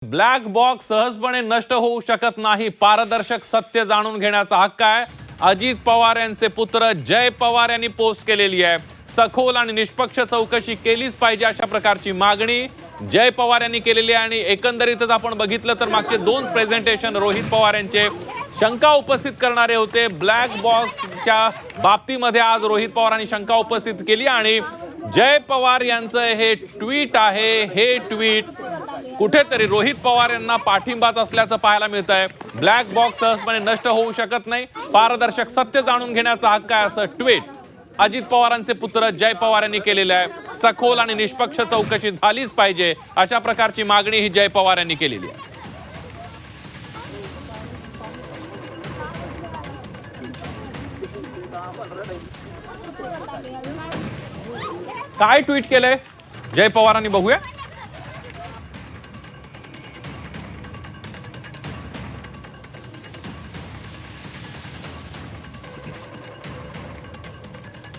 Black box सहजपणे नष्ट होऊ शकत नाही. पारदर्शक सत्य जाणून घेण्याचा हक्क आहे. अजित पवार यांचे पुत्र जय पवार यांनी पोस्ट केलेली आहे. सखोल आणि निष्पक्ष चौकशी केलीच पाहिजे अशा प्रकारची मागणी जय पवार यांनी केलेली आहे. आणि एकंदरीतच आपण बघितलं तर मागचे दोन प्रेझेंटेशन रोहित पवार यांचे शंका उपस्थित करणारे होते. ब्लॅक बॉक्सच्या बाबतीमध्ये आज रोहित पवारांनी शंका उपस्थित केली आणि जय पवार यांचं हे ट्विट आहे. हे ट्विट कुठेतरी रोहित पवार यांना पाठिंबाच असल्याचं पाहायला मिळत आहे. ब्लॅक बॉक्स सहजपणे नष्ट होऊ शकत नाही. पारदर्शक सत्य जाणून घेण्याचा हक्क आहे असं ट्विट अजित पवारांचे पुत्र जय पवार यांनी केलेलं आहे. सखोल आणि निष्पक्ष चौकशी झालीच पाहिजे अशा प्रकारची मागणी ही जय पवार यांनी केलेली आहे. काय ट्विट केलंय जय पवारांनी बघूया.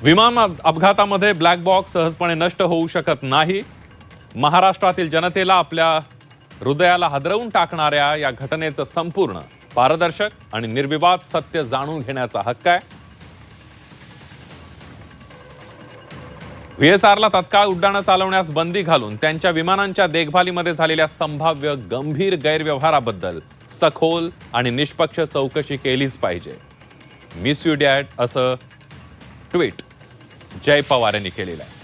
विमान अपघातामध्ये ब्लॅक बॉक्स सहजपणे नष्ट होऊ शकत नाही. महाराष्ट्रातील जनतेला आपल्या हृदयाला हादरवून टाकणाऱ्या या घटनेचं संपूर्ण पारदर्शक आणि निर्विवाद सत्य जाणून घेण्याचा हक्क आहे. व्हीएसआरला तत्काळ उड्डाणं चालवण्यास बंदी घालून त्यांच्या विमानांच्या देखभालीमध्ये झालेल्या संभाव्य गंभीर गैरव्यवहाराबद्दल सखोल आणि निष्पक्ष चौकशी केलीच पाहिजे. मिस यू डॅड असं ट्विट जय पवार यांनी केलेलं आहे.